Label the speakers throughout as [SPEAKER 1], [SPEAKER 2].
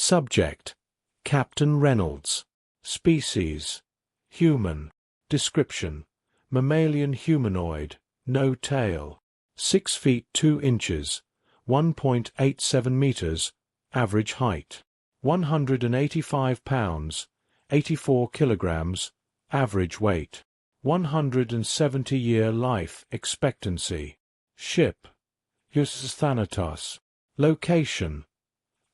[SPEAKER 1] Subject: Captain Reynolds. Species: human. Description: mammalian humanoid, no tail. 6 feet 2 inches, 1.87 meters, average height. 185 pounds, 84 kilograms, average weight. 170-year life expectancy. Ship: USS Thanatos. Location: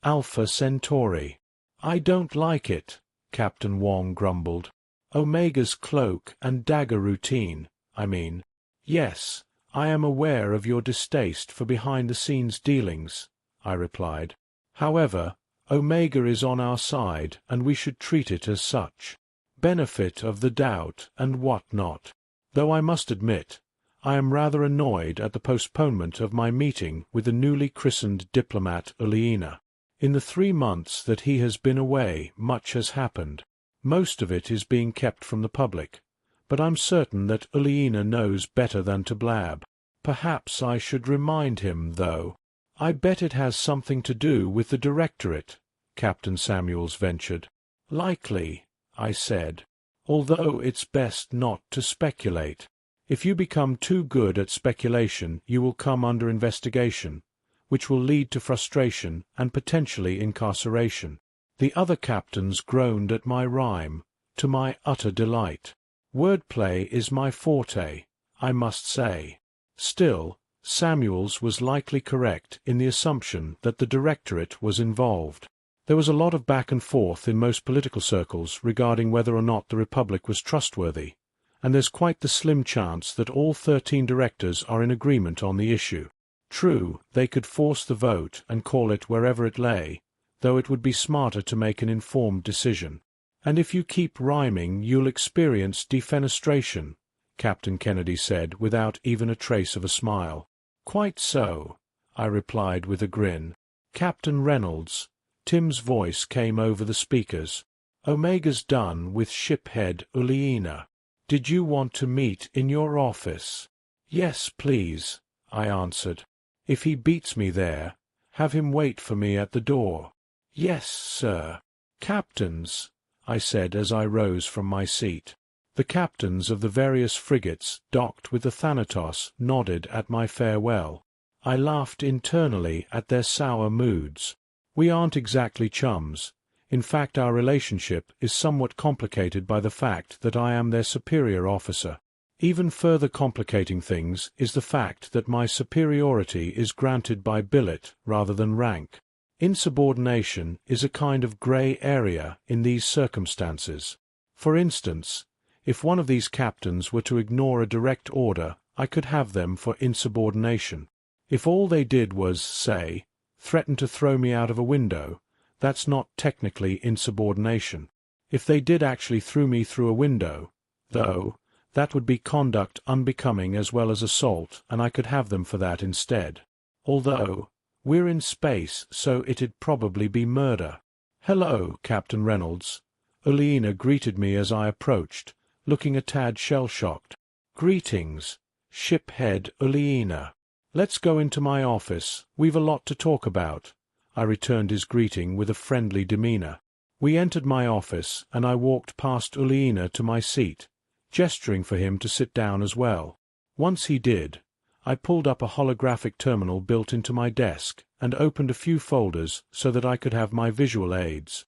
[SPEAKER 1] Alpha Centauri. "I don't like it," Captain Wong grumbled. "Omega's cloak and dagger routine, I mean." "Yes, I am aware of your distaste for behind-the-scenes dealings," I replied. "However, Omega is on our side, and we should treat it as such. Benefit of the doubt and what not. Though I must admit, I am rather annoyed at the postponement of my meeting with the newly christened diplomat Uliena. In the 3 months that he has been away, much has happened. Most of it is being kept from the public, but I'm certain that Uliena knows better than to blab. Perhaps I should remind him, though. "I bet it has something to do with the Directorate," Captain Samuels ventured. "Likely," I said, "although it's best not to speculate. If you become too good at speculation, you will come under investigation, which will lead to frustration and potentially incarceration." The other captains groaned at my rhyme, to my utter delight. Wordplay is my forte, I must say. Still, Samuels was likely correct in the assumption that the Directorate was involved. There was a lot of back and forth in most political circles regarding whether or not the Republic was trustworthy, and there's quite the slim chance that all 13 directors are in agreement on the issue. True, they could force the vote and call it wherever it lay, though it would be smarter to make an informed decision. "And if you keep rhyming, you'll experience defenestration," Captain Kennedy said without even a trace of a smile. "Quite so," I replied with a grin. "Captain Reynolds," Tim's voice came over the speakers, "Omega's done with shiphead Uliena. Did you want to meet in your office?" "Yes, please," I answered. "If he beats me there, have him wait for me at the door." "Yes, sir." "Captains," I said as I rose from my seat. The captains of the various frigates docked with the Thanatos nodded at my farewell. I laughed internally at their sour moods. We aren't exactly chums. In fact, our relationship is somewhat complicated by the fact that I am their superior officer. Even further complicating things is the fact that my superiority is granted by billet rather than rank. Insubordination is a kind of grey area in these circumstances. For instance, if one of these captains were to ignore a direct order, I could have them for insubordination. If all they did was, say, threaten to throw me out of a window, that's not technically insubordination. If they did actually throw me through a window, though, that would be conduct unbecoming as well as assault, and I could have them for that instead. Although, we're in space, so it'd probably be murder. "Hello, Captain Reynolds." Uliena greeted me as I approached, looking a tad shell-shocked. "Greetings, shiphead Uliena. Let's go into my office. We've a lot to talk about." I returned his greeting with a friendly demeanor. We entered my office, and I walked past Uliena to my seat, gesturing for him to sit down as well. Once he did, I pulled up a holographic terminal built into my desk and opened a few folders so that I could have my visual aids.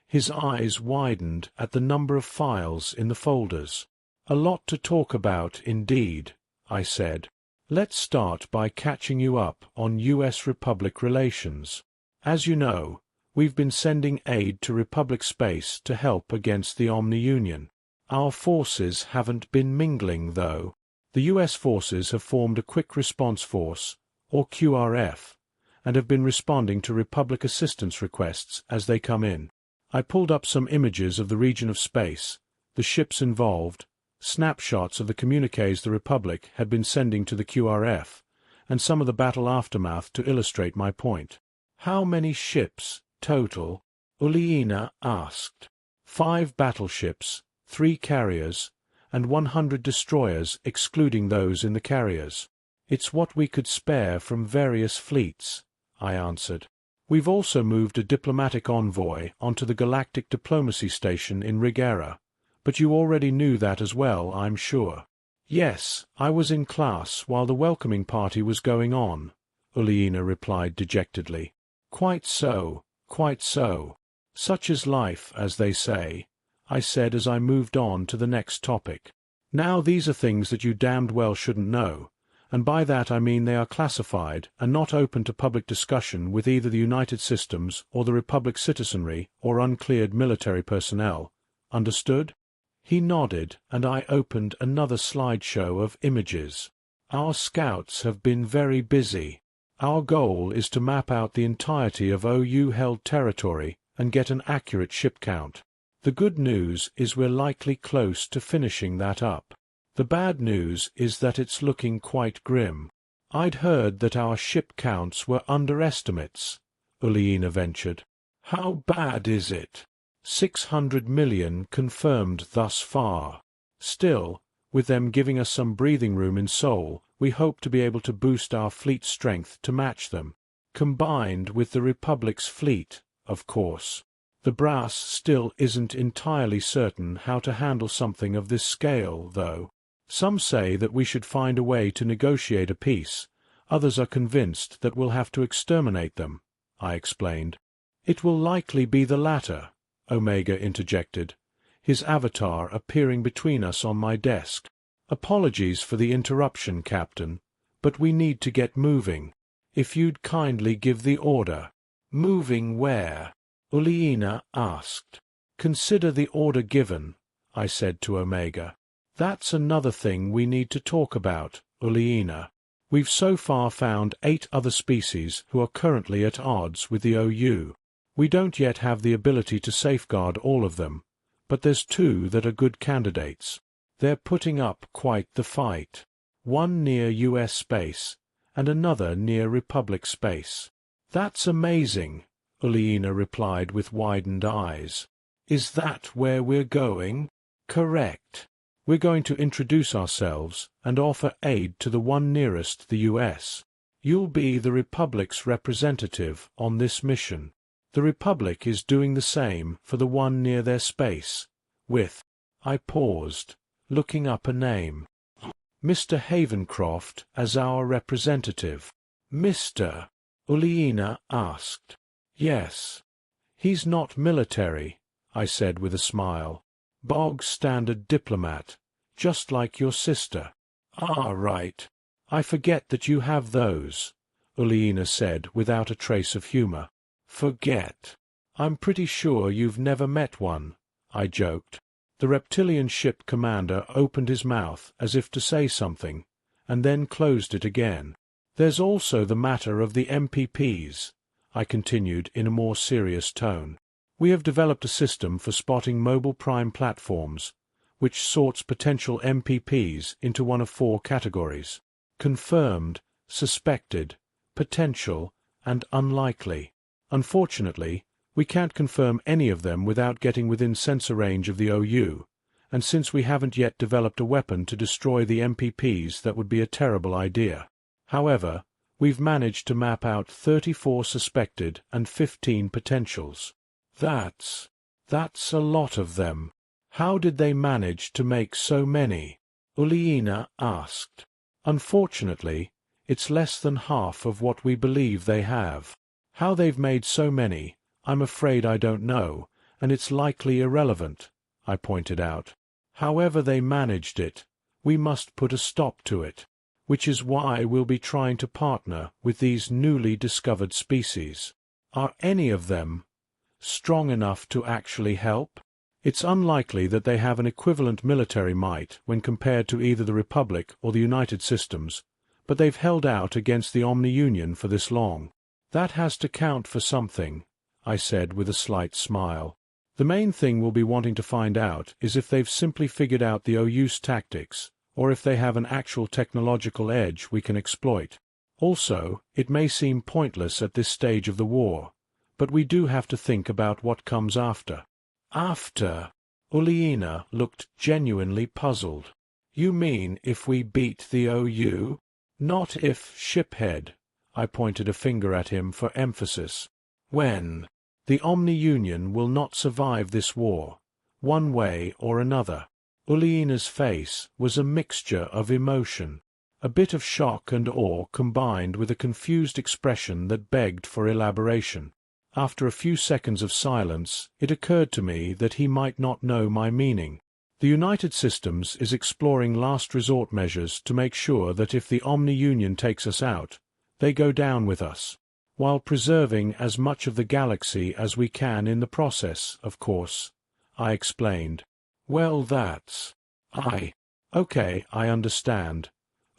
[SPEAKER 1] His eyes widened at the number of files in the folders. "A lot to talk about, indeed," I said. "Let's start by catching you up on U.S. Republic relations. As you know, we've been sending aid to Republic space to help against the Omni-Union. Our forces haven't been mingling, though. The U.S. forces have formed a Quick Response Force, or QRF, and have been responding to Republic assistance requests as they come in. I pulled up some images of the region of space, the ships involved, snapshots of the communiques the Republic had been sending to the QRF, and some of the battle aftermath to illustrate my point. "How many ships, total?" Uliena asked. 5 battleships, 3 carriers, and 100 destroyers excluding those in the carriers. "It's what we could spare from various fleets," I answered. We've also moved a diplomatic envoy onto the Galactic Diplomacy Station in Rigera, but you already knew that as well, I'm sure. Yes, I was in class while the welcoming party was going on, Uliana replied dejectedly. Quite so, quite so. Such is life, as they say, I said as I moved on to the next topic. Now these are things that you damned well shouldn't know, and by that I mean they are classified and not open to public discussion with either the United Systems or the Republic citizenry or uncleared military personnel. Understood? He nodded, and I opened another slideshow of images. Our scouts have been very busy. Our goal is to map out the entirety of OU-held territory and get an accurate ship count. The good news is we're likely close to finishing that up. The bad news is that it's looking quite grim. I'd heard that our ship counts were underestimates, Uliana ventured. How bad is it? 600 million confirmed thus far. Still, with them giving us some breathing room in Seoul, we hope to be able to boost our fleet strength to match them. Combined with the Republic's fleet, of course. The brass still isn't entirely certain how to handle something of this scale, though. Some say that we should find a way to negotiate a peace. Others are convinced that we'll have to exterminate them, I explained. It will likely be the latter, Omega interjected, his avatar appearing between us on my desk. Apologies for the interruption, Captain, but we need to get moving. If you'd kindly give the order. Moving where? Uliana asked. Consider the order given, I said to Omega. That's another thing we need to talk about, Uliana. We've so far found 8 other species who are currently at odds with the OU. We don't yet have the ability to safeguard all of them, but there's 2 that are good candidates. They're putting up quite the fight. One near US space, and another near Republic space. That's amazing, Uliana replied with widened eyes. Is that where we're going? Correct. We're going to introduce ourselves and offer aid to the one nearest the US. You'll be the Republic's representative on this mission. The Republic is doing the same for the one near their space, with, I paused, looking up a name. Mr. Havencroft as our representative. Mr. Uliana asked. Yes. He's not military, I said with a smile. Bog-standard diplomat, just like your sister. Ah, right. I forget that you have those, Uliana said without a trace of humor. Forget. I'm pretty sure you've never met one, I joked. The reptilian ship commander opened his mouth as if to say something, and then closed it again. There's also the matter of the MPPs, I continued in a more serious tone. We have developed a system for spotting mobile prime platforms, which sorts potential MPPs into one of 4 categories: confirmed, suspected, potential, and unlikely. Unfortunately, we can't confirm any of them without getting within sensor range of the OU, and since we haven't yet developed a weapon to destroy the MPPs, that would be a terrible idea. However, we've managed to map out 34 suspected and 15 potentials. That's a lot of them. How did they manage to make so many? Uliana asked. Unfortunately, it's less than half of what we believe they have. How they've made so many, I'm afraid I don't know, and it's likely irrelevant, I pointed out. However they managed it, we must put a stop to it, which is why we'll be trying to partner with these newly discovered species. Are any of them strong enough to actually help? It's unlikely that they have an equivalent military might when compared to either the Republic or the United Systems, but they've held out against the Omni-Union for this long. That has to count for something, I said with a slight smile. The main thing we'll be wanting to find out is if they've simply figured out the OU's tactics, or if they have an actual technological edge we can exploit. Also, it may seem pointless at this stage of the war, but we do have to think about what comes after. After? Uliana looked genuinely puzzled. You mean if we beat the OU? Not if, shiphead. I pointed a finger at him for emphasis. When? The Omni-Union will not survive this war, one way or another. Uliana's face was a mixture of emotion, a bit of shock and awe combined with a confused expression that begged for elaboration. After a few seconds of silence, it occurred to me that he might not know my meaning. The United Systems is exploring last resort measures to make sure that if the Omni-Union takes us out, they go down with us, while preserving as much of the galaxy as we can in the process, of course, I explained. Well, that's... Okay, I understand.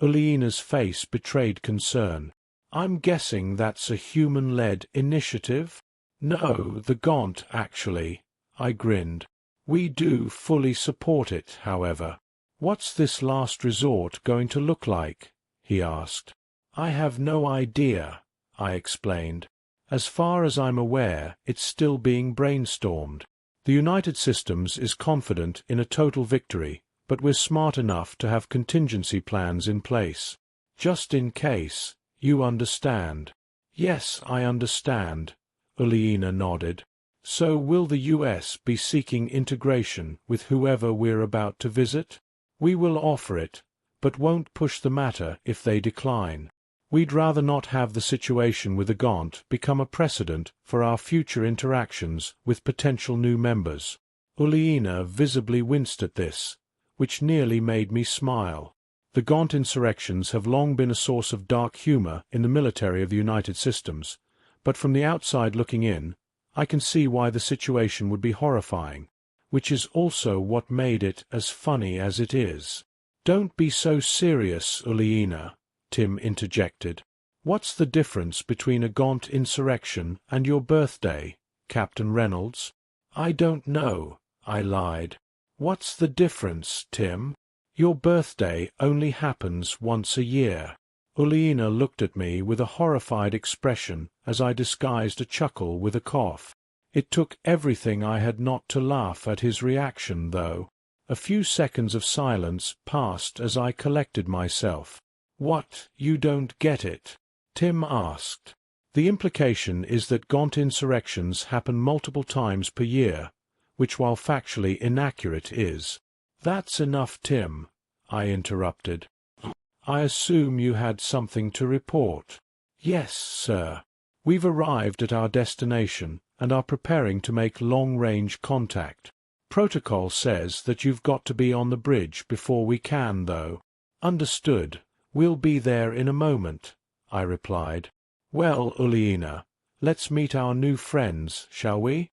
[SPEAKER 1] Uliana's face betrayed concern. I'm guessing that's a human-led initiative? No, the Gaunt, actually. I grinned. We do fully support it, however. What's this last resort going to look like? He asked. I have no idea, I explained. As far as I'm aware, it's still being brainstormed. The United Systems is confident in a total victory, but we're smart enough to have contingency plans in place. Just in case, you understand. Yes, I understand, Uliana nodded. So will the US be seeking integration with whoever we're about to visit? We will offer it, but won't push the matter if they decline. We'd rather not have the situation with the Gaunt become a precedent for our future interactions with potential new members. Uliana visibly winced at this, which nearly made me smile. The Gaunt insurrections have long been a source of dark humor in the military of the United Systems, but from the outside looking in, I can see why the situation would be horrifying, which is also what made it as funny as it is. Don't be so serious, Uliana, Tim interjected. What's the difference between a Gaunt insurrection and your birthday, Captain Reynolds? I don't know, I lied. What's the difference, Tim? Your birthday only happens once a year. Uliana looked at me with a horrified expression as I disguised a chuckle with a cough. It took everything I had not to laugh at his reaction, though. A few seconds of silence passed as I collected myself. What, you don't get it? Tim asked. The implication is that Gaunt insurrections happen multiple times per year, which while factually inaccurate is. That's enough, Tim, I interrupted. I assume you had something to report. Yes, sir. We've arrived at our destination and are preparing to make long-range contact. Protocol says that you've got to be on the bridge before we can, though. Understood. We'll be there in a moment, I replied. Well, Uliana, let's meet our new friends, shall we?